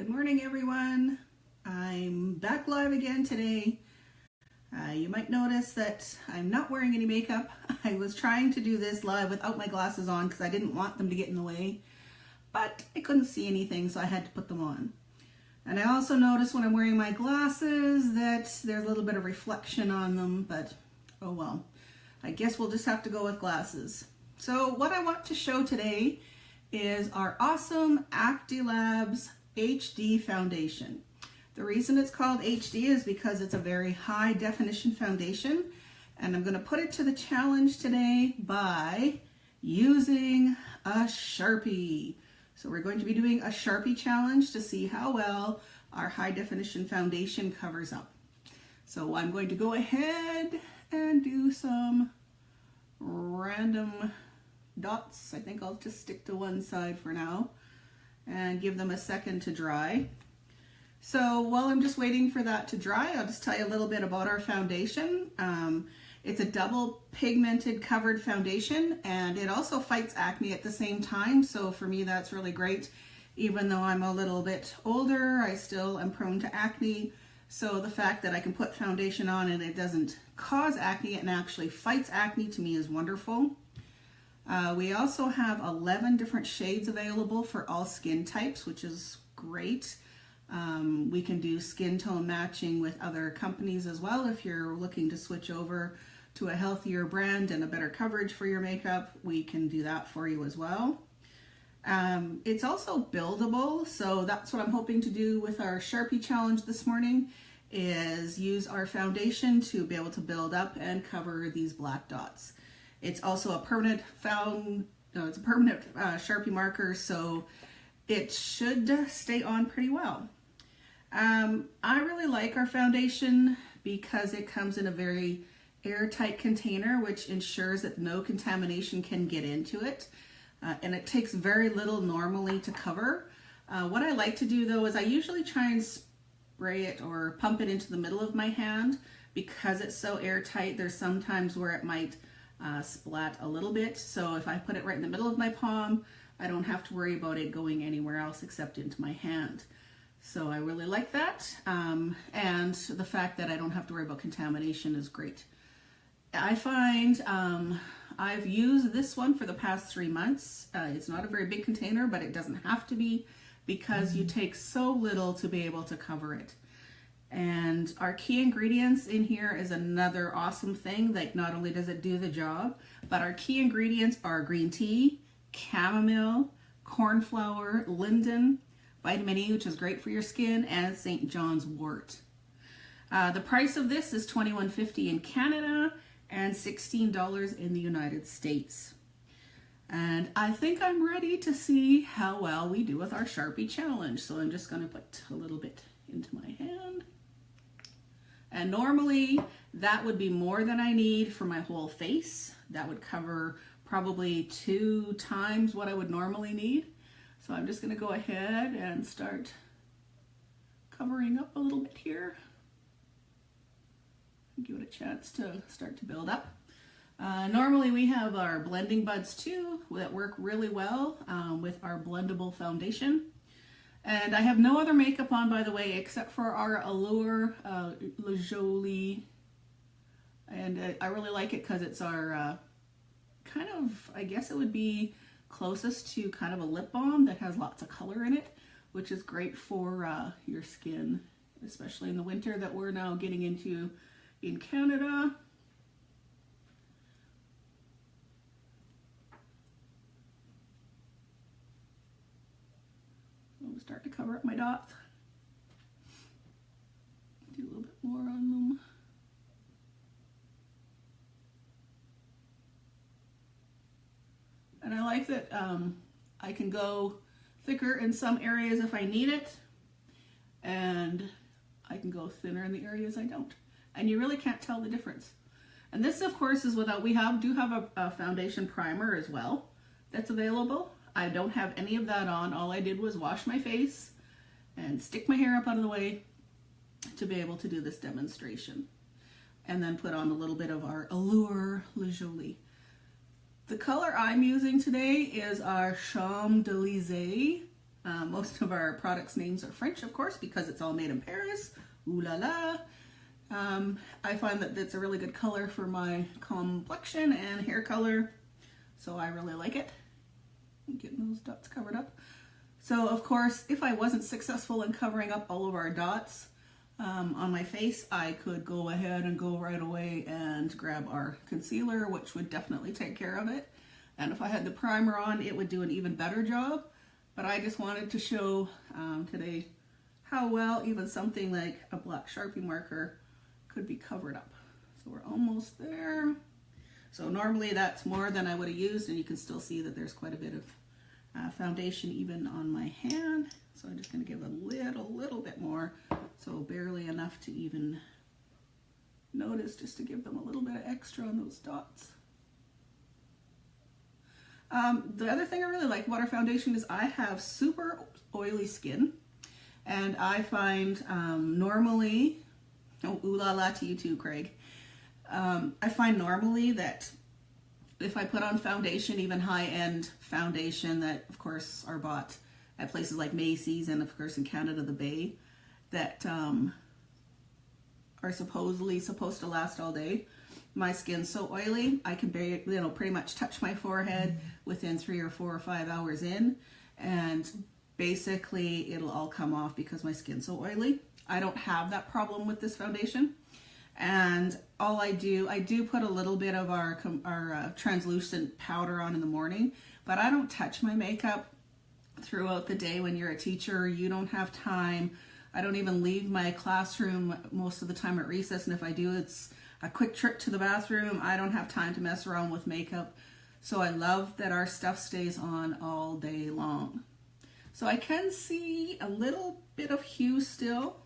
Good morning, everyone. I'm back live again today. You might notice that I'm not wearing any makeup. I was trying to do this live without my glasses on because I didn't want them to get in the way, but I couldn't see anything, so I had to put them on. And I also noticed when I'm wearing my glasses that there's a little bit of reflection on them, but oh well. I guess we'll just have to go with glasses. So what I want to show today is our awesome Actilabs HD foundation. The reason it's called HD is because it's a very high definition foundation, and I'm going to put it to the challenge today by using a Sharpie. So we're going to be doing a Sharpie challenge to see how well our high definition foundation covers up. So I'm going to go ahead and do some random dots. I think I'll just stick to one side for now and give them a second to dry. So while I'm just waiting for that to dry, I'll just tell you a little bit about our foundation. It's a double pigmented covered foundation, and it also fights acne at the same time. So for me, that's really great. Even though I'm a little bit older, I still am prone to acne. So the fact that I can put foundation on and it doesn't cause acne and actually fights acne, to me is wonderful. We also have 11 different shades available for all skin types, which is great. We can do skin tone matching with other companies as well. If you're looking to switch over to a healthier brand and a better coverage for your makeup, we can do that for you as well. It's also buildable, so that's what I'm hoping to do with our Sharpie challenge this morning, is use our foundation to be able to build up and cover these black dots. It's also a permanent Sharpie marker, so it should stay on pretty well. I really like our foundation because it comes in a very airtight container, which ensures that no contamination can get into it. And it takes very little normally to cover. What I like to do though is I usually try and spray it or pump it into the middle of my hand. Because it's so airtight, there's sometimes where it might splat a little bit. So if I put it right in the middle of my palm, I don't have to worry about it going anywhere else except into my hand. So I really like that. And the fact that I don't have to worry about contamination is great. I find I've used this one for the past 3 months. It's not a very big container, but it doesn't have to be because you take so little to be able to cover it. And our key ingredients in here is another awesome thing. Like, not only does it do the job, but our key ingredients are green tea, chamomile, cornflower, linden, vitamin E, which is great for your skin, and St. John's wort. The price of this is $21.50 in Canada and $16 in the United States. And I think I'm ready to see how well we do with our Sharpie challenge. So I'm just going to put a little bit into my hand. And normally that would be more than I need for my whole face. That would cover probably 2 times what I would normally need. So I'm just going to go ahead and start covering up a little bit here. Give it a chance to start to build up. Normally we have our blending buds too that work really well with our blendable foundation. And I have no other makeup on, by the way, except for our Allure Le Jolie. And I really like it because it's our kind of, I guess it would be closest to kind of a lip balm that has lots of color in it, which is great for your skin, especially in the winter that we're now getting into in Canada. I'm start to cover up my dots. Do a little bit more on them. And I like that I can go thicker in some areas if I need it, and I can go thinner in the areas I don't. And you really can't tell the difference. And this, of course, is without, we do have a foundation primer as well that's available. I don't have any of that on. All I did was wash my face and stick my hair up out of the way to be able to do this demonstration. And then put on a little bit of our Allure Le Jolie. The color I'm using today is our Champs-Élysées Most of our products names are French, of course, because it's all made in Paris. Ooh la la. I find that it's a really good color for my complexion and hair color, so I really like it. I'm getting those dots covered up. So of course, if I wasn't successful in covering up all of our dots on my face, I could go ahead and go right away and grab our concealer, which would definitely take care of it. And if I had the primer on, it would do an even better job. But I just wanted to show today how well even something like a black Sharpie marker could be covered up. So we're almost there. So normally that's more than I would have used, and you can still see that there's quite a bit of foundation even on my hand. So I'm just going to give a little bit more, so barely enough to even notice, just to give them a little bit of extra on those dots. The other thing I really like about our foundation is I have super oily skin, and I find normally, oh, ooh la la to you too, Craig. I find normally that if I put on foundation, even high-end foundation that of course are bought at places like Macy's and of course in Canada, the Bay, that are supposedly supposed to last all day. My skin's so oily, I can pretty much touch my forehead within 3 or 4 or 5 hours in, and basically it'll all come off because my skin's so oily. I don't have that problem with this foundation. And all I do put a little bit of our translucent powder on in the morning, but I don't touch my makeup throughout the day. When you're a teacher, you don't have time. I don't even leave my classroom most of the time at recess, and if I do, it's a quick trip to the bathroom. I don't have time to mess around with makeup. So I love that our stuff stays on all day long. So I can see a little bit of hue still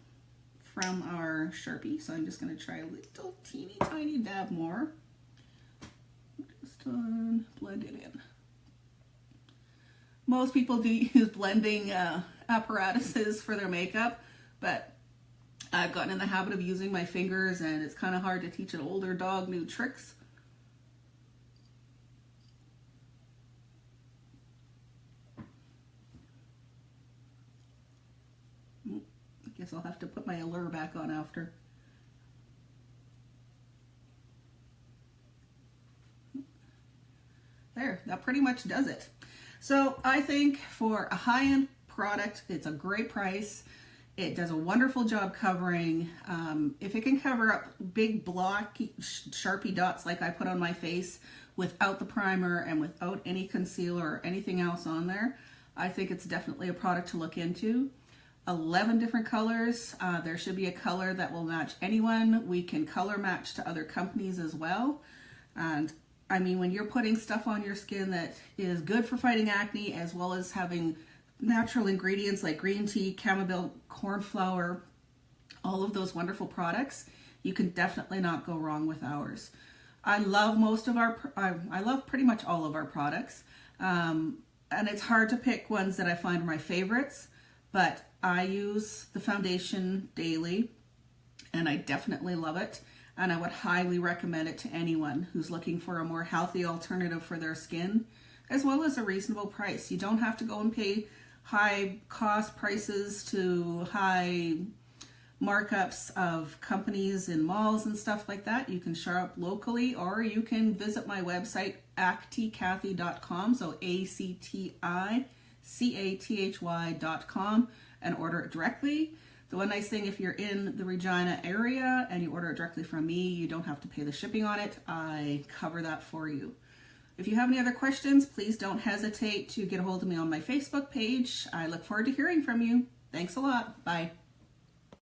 from our Sharpie, so I'm just going to try a little teeny tiny dab more. Just blend it in. Most people do use blending apparatuses for their makeup, but I've gotten in the habit of using my fingers, and it's kind of hard to teach an older dog new tricks. I guess I'll have to put my allure back on after. There, that pretty much does it. So I think for a high-end product, it's a great price. It does a wonderful job covering. If it can cover up big blocky Sharpie dots like I put on my face without the primer and without any concealer or anything else on there, I think it's definitely a product to look into. 11 different colors. There should be a color that will match anyone. We can color match to other companies as well. And I mean, when you're putting stuff on your skin that is good for fighting acne, as well as having natural ingredients like green tea, chamomile, cornflower, all of those wonderful products, you can definitely not go wrong with ours. I love I love pretty much all of our products. And it's hard to pick ones that I find are my favorites, but I use the foundation daily, and I definitely love it, and I would highly recommend it to anyone who's looking for a more healthy alternative for their skin, as well as a reasonable price. You don't have to go and pay high cost prices to high markups of companies in malls and stuff like that. You can shop locally, or you can visit my website, acticathy.com, so ACTICATHY.com, and order it directly. The one nice thing, if you're in the Regina area and you order it directly from me, you don't have to pay the shipping on it. I cover that for you. If you have any other questions, please don't hesitate to get a hold of me on my Facebook page. I look forward to hearing from you. Thanks a lot. Bye.